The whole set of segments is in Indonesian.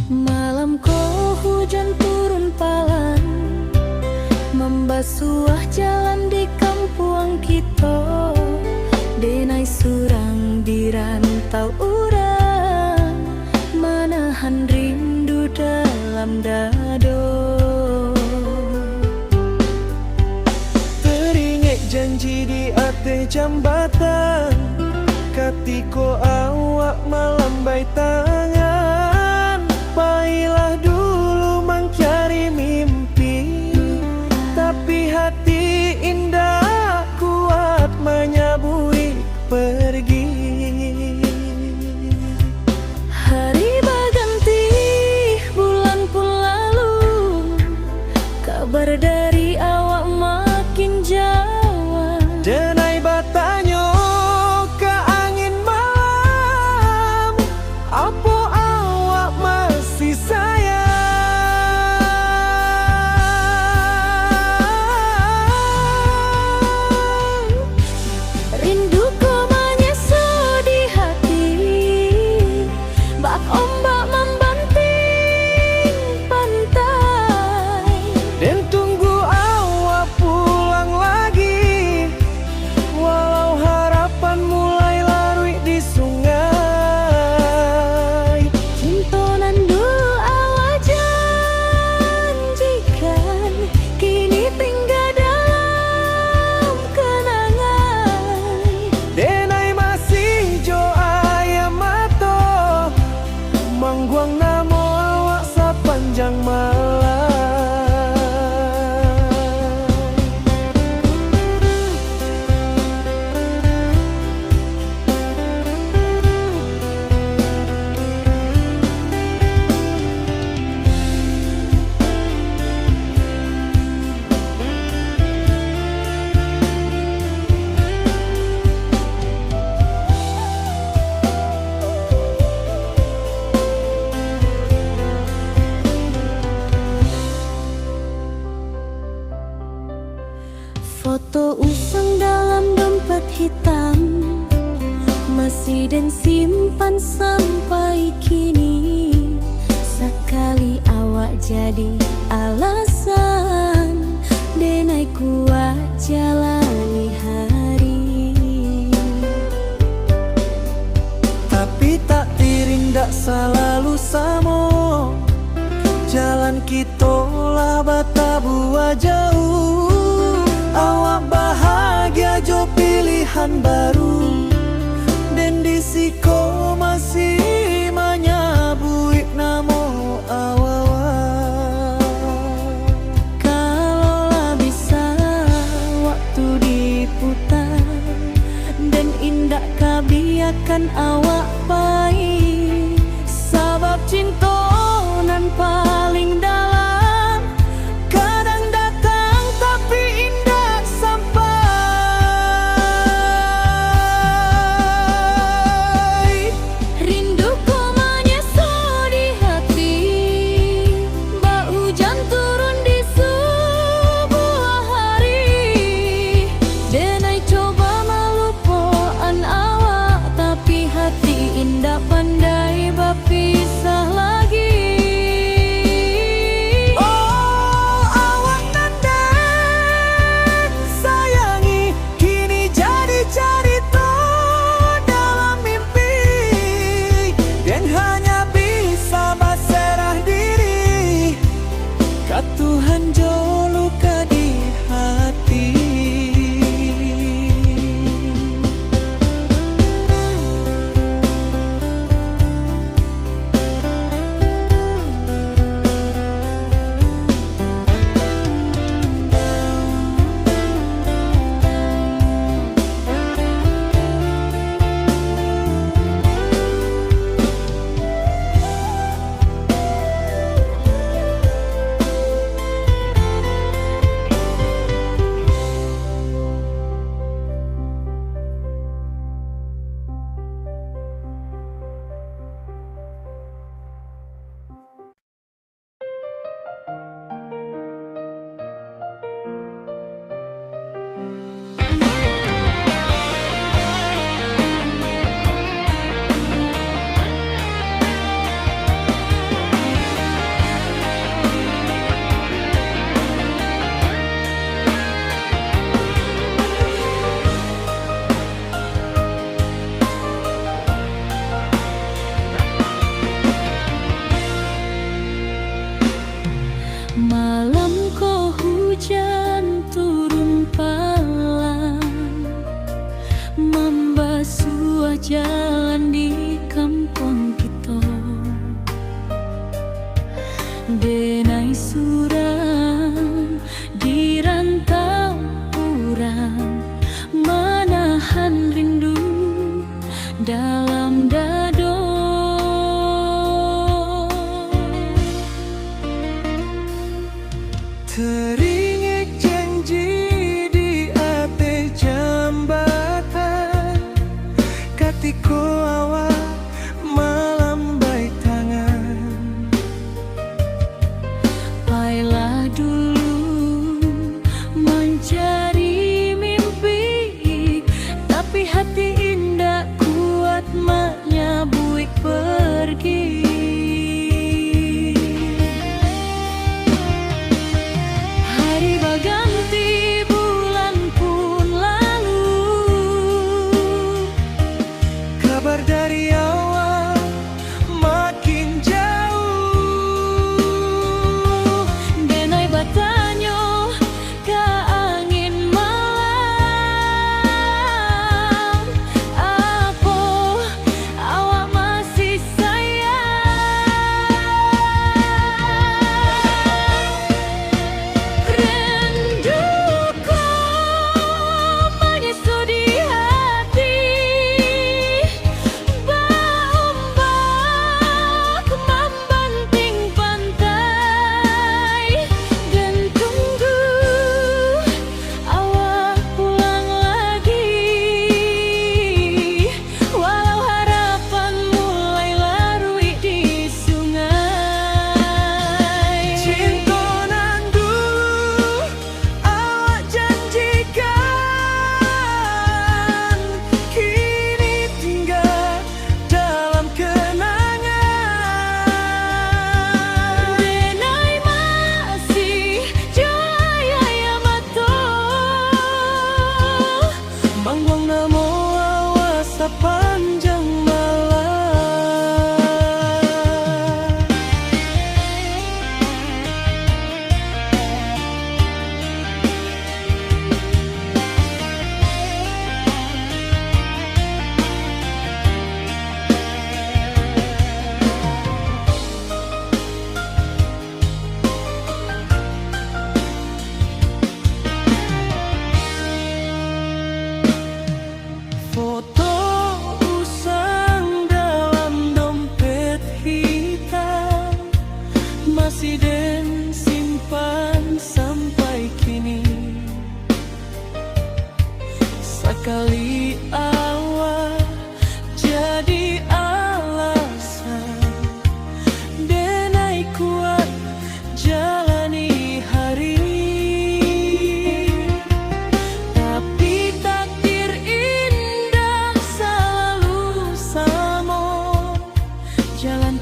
Malam ko hujan turun palan, membasuh jalan di kampung kita. Denai surang di rantau urang, menahan rindu dalam dado. Teringat janji di ate jambatan, katiko awak melambai tangan. Pailah dulu mengcari mimpi, tapi hati indah kuat menyabui pergi. Hari berganti, bulan pun lalu, kabar dari awak makin jauh. Denai batanyo ke angin malam, apa awak masih sayang? Rinduku menyesal di hati, bak ombak membanting pantai. Dan tunggu awak pulang lagi, walau harapan mulai larut di sungai. Cintonan dulu awak janjikan, kini tinggal dalam kenangan. Denai masih jo ayam mato, mangguang namo awak sepanjang malam. Foto usang dalam dompet hitam, masih dan simpan sampai kini. Sekali awak jadi alasan, denai kuat jalani hari. Tapi tak tiring dak selalu samo, jalan kita lah batabua jauh. Awak bahagia jo pilihan baru, dan di siko masih menyabui namo awak. Kalaulah bisa waktu diputar, dan indah kabiakan awak baik, sabab cinta nan paling dalam kadang datang tapi indah sampai.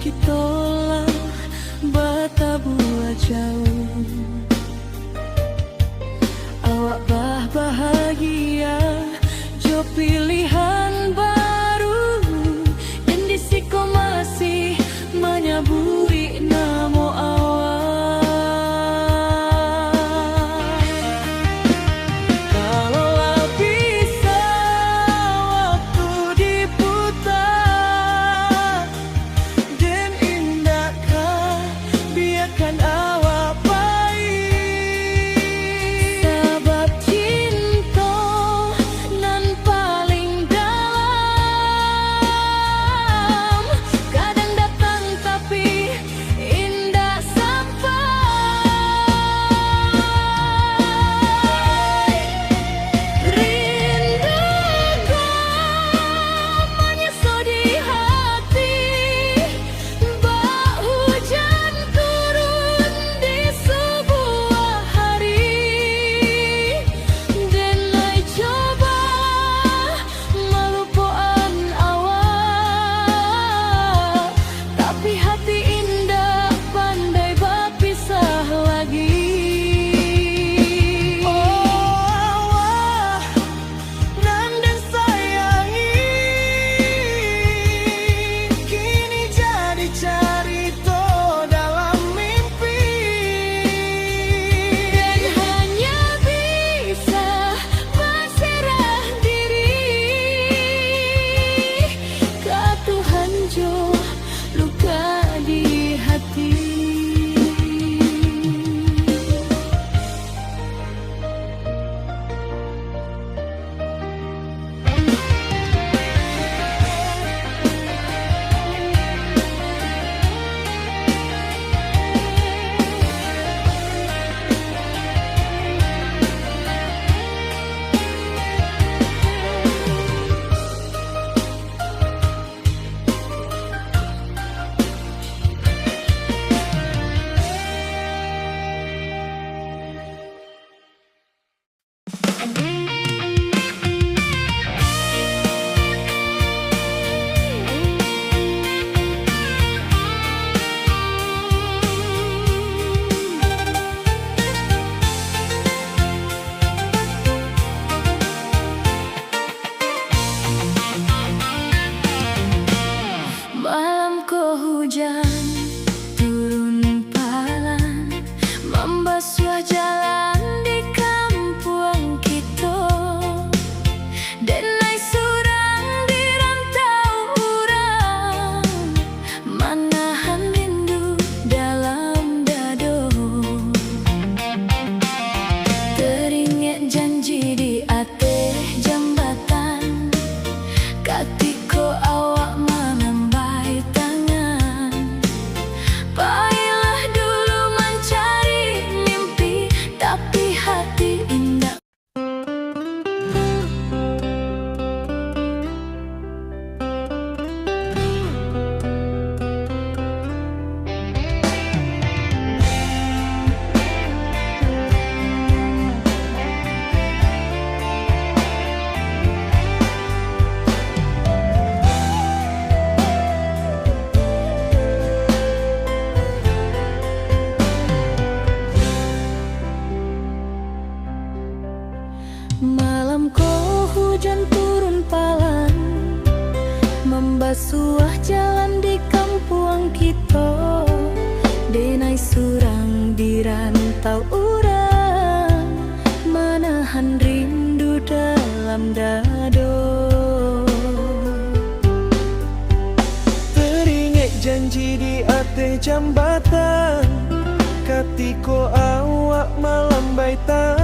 kita lah batabua jauh. Awak bahagia jo pilihan baru, dan di siko masih menyaburi namo awak. Kalaulah bisa waktu diputar, dan indahkah biarkan awak baik. Sebab cinta nan paling dalam kadang datang tapi indah sampai. Rinduku menyesal di hati, bak hujan turun di sebuah hari, dan I coba melupakan awak, tapi hati indah pandai berpisah lagi. Oh awak nan den sayangi, kini jadi cerita dalam mimpi. Dan hanya bisa berserah diri ke Tuhan jo luka di hati. Malam ko hujan turun palan, membasuh jalan di kampung kita, dan naik surang di rantau urang, manahan rindu dalam dado. Teringat janji di atas jambatan, katiko awak menambai tangan. Payahlah dulu mencari mimpi, tapi hati indah. Malam ko hujan turun palan, membasuh jalan di kampung kita, denai surang di rantau urang, manahan rindu dalam dado. Teringat janji di atas jambatan, katiko awak malam baitan.